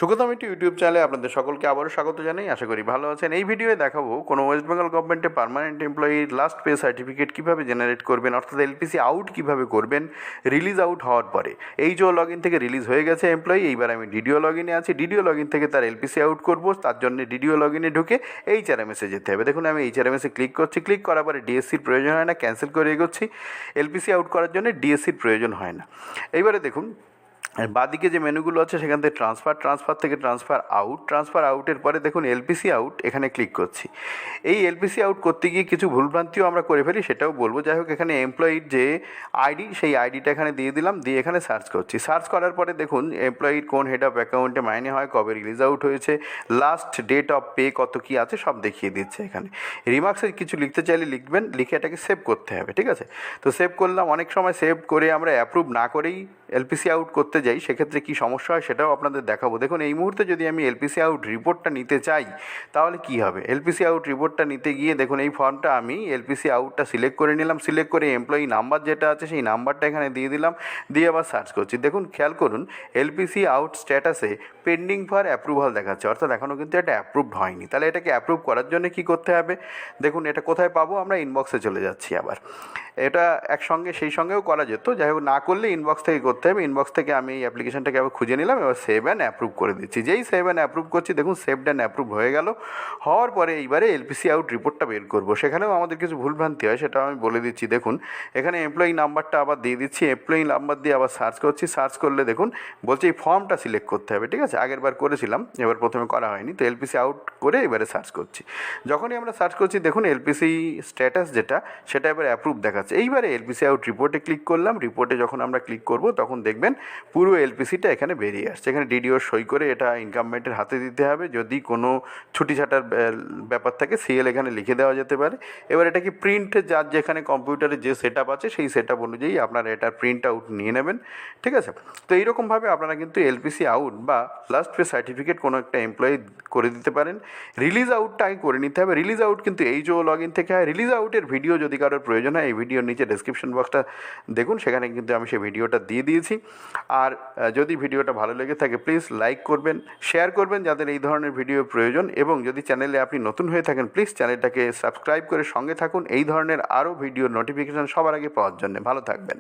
সুগতম একটি ইউটিউব চ্যানেলে আপনাদের সকলকে আবারও স্বাগত জানাই। আশা করি ভালো আছেন। এই ভিডিওয়ে দেখাবো কোনো ওয়েস্ট বেঙ্গল গভর্নমেন্টের পার্মানেন্ট এমপ্লয়ির লাস্ট পে সার্টিফিকেট কীভাবে জেনারেট করবেন, অর্থাৎ এলপিসি আউট কীভাবে করবেন রিলিজ আউট হওয়ার পরে। এইচও লগ ইন থেকে রিলিজ হয়ে গেছে এমপ্লয়ি, এইবার আমি ডিডিও লগ ইনে আছি। ডিডিও লগ ইন থেকে তার এলপিসি আউট করবো, তার জন্য ডিডিও লগ ইনে ঢুকে এইচআরএমএসে যেতে হবে। দেখুন আমি এইচআরএমএসে ক্লিক করছি, ক্লিক করার পরে ডিএসসির প্রয়োজন হয় না, ক্যান্সেল করে এগোচ্ছি। এলপিসি আউট করার জন্য ডিএসসির প্রয়োজন হয় না। এইবারে দেখুন বাদিকে যে মেনুগুলো আছে সেখান থেকে ট্রান্সফার থেকে ট্রান্সফার আউটের পরে দেখুন এলপিসি আউট, এখানে ক্লিক করছি। এই এলপিসি আউট করতে গিয়ে কিছু ভুলভ্রান্তিও আমরা করে ফেলি, সেটাও বলবো। যাই হোক, এখানে এমপ্লয়ির যে আইডি, সেই আইডিটা এখানে দিয়ে দিলাম, দিয়ে এখানে সার্চ করছি। সার্চ করার পরে দেখুন এমপ্লয়ির কোন হেড অফ অ্যাকাউন্টে মাইনে হয়, কবে রিলিজ আউট হয়েছে, লাস্ট ডেট অফ পে কত কী আছে সব দেখিয়ে দিচ্ছে। এখানে রিমার্কসে কিছু লিখতে চাইলে লিখবেন, লিখে এটাকে সেভ করতে হবে, ঠিক আছে? তো সেভ করলাম। অনেক সময় সেভ করে আমরা অ্যাপ্রুভ না করেই এলপিসি আউট করতে যাই, সেক্ষেত্রে কী সমস্যা হয় সেটাও আপনাদের দেখাবো। দেখুন এই মুহূর্তে যদি আমি এলপিসি আউট রিপোর্টটা নিতে চাই তাহলে কী হবে। এলপিসি আউট রিপোর্টটা নিতে গিয়ে দেখুন এই ফর্মটা আমি এলপিসি আউটটা সিলেক্ট করে নিলাম। সিলেক্ট করে এমপ্লয়ি নাম্বার যেটা আছে সেই নাম্বারটা এখানে দিয়ে দিলাম, দিয়ে আবার সার্চ করছি। দেখুন খেয়াল করুন এলপিসি আউট স্ট্যাটাসে পেন্ডিং ফর অ্যাপ্রুভাল দেখাচ্ছে, অর্থাৎ এখনও কিন্তু এটা অ্যাপ্রুভড হয়নি। তাহলে এটাকে অ্যাপ্রুভ করার জন্য কী করতে হবে, দেখুন এটা কোথায় পাবো, আমরা ইনবক্সে চলে যাচ্ছি। আবার এটা একসঙ্গে সেই সঙ্গেও করা যেত, যাই হোক না করলে ইনবক্স থেকে করতে হবে। ইনবক্স থেকে আমি এই অ্যাপ্লিকেশনটাকে আবার খুঁজে নিলাম, এবার সেভ অ্যান্ড অ্যাপ্রুভ করে দিচ্ছি। যেই সেভ অ্যান্ড অ্যাপ্রুভ করছি দেখুন সেভড অ্যান্ড অ্যাপ্রুভ হয়ে গেল। হওয়ার পরে এইবারে এলপিসি আউট রিপোর্টটা বের করবো। সেখানেও আমাদের কিছু ভুলভ্রান্তি হয়, সেটাও আমি বলে দিচ্ছি। দেখুন এখানে এমপ্লয়ি নাম্বারটা আবার দিয়ে দিচ্ছি, এমপ্লয়ি নাম্বার দিয়ে আবার সার্চ করছি। সার্চ করলে দেখুন বলছে এই ফর্মটা সিলেক্ট করতে হবে, ঠিক আছে? আগের বার করেছিলাম, এবার প্রথমে করা হয়নি। তো এলপিসি আউট করে এবারে সার্চ করছি। যখনই আমরা সার্চ করছি দেখুন এলপিসি স্ট্যাটাস যেটা সেটা এবার অ্যাপ্রুভ দেখাচ্ছে। এইবারে এলপিসি আউট রিপোর্টে ক্লিক করলাম। রিপোর্টে যখন আমরা ক্লিক করব তখন দেখবেন পুরো এলপিসিটা এখানে বেরিয়ে আসছে। এখানে ডিডিও সই করে এটা ইনকামমেন্টের হাতে দিতে হবে। যদি কোনো ছুটি ছাটার ব্যাপার থাকে সিএল এখানে লিখে দেওয়া যেতে পারে। এবার এটাকে প্রিন্টে যার যেখানে কম্পিউটারে যে সেট আপ আছে সেই সেট আপ অনুযায়ী আপনারা এটার প্রিন্ট আউট নিয়ে নেবেন, ঠিক আছে? তো এইরকমভাবে আপনারা কিন্তু এলপিসি আউট বা লাস্ট পে সার্টিফিকেট কোনো একটা এমপ্লয়ি করে দিতে পারেন। রিলিজ আউটটা আগে করে নিতে হবে। রিলিজ আউট কিন্তু এইচও লগ ইন থেকে হয়। রিলিজ আউটের ভিডিও যদি কারোর প্রয়োজন হয় এই ভিডিওর নিচে ডেসক্রিপশন বক্সটা দেখুন, সেখানে কিন্তু আমি সেই ভিডিওটা দিয়ে দিয়েছি। আর যদি ভিডিওটা ভালো লেগে থাকে প্লিজ লাইক করবেন, শেয়ার করবেন যাদের এই ধরনের ভিডিও প্রয়োজন, এবং যদি চ্যানেলে আপনি নতুন হয়ে থাকেন প্লিজ চ্যানেলটাকে সাবস্ক্রাইব করে সঙ্গে থাকুন এই ধরনের আরও ভিডিওর নোটিফিকেশান সবার আগে পাওয়ার জন্য। ভালো থাকবেন।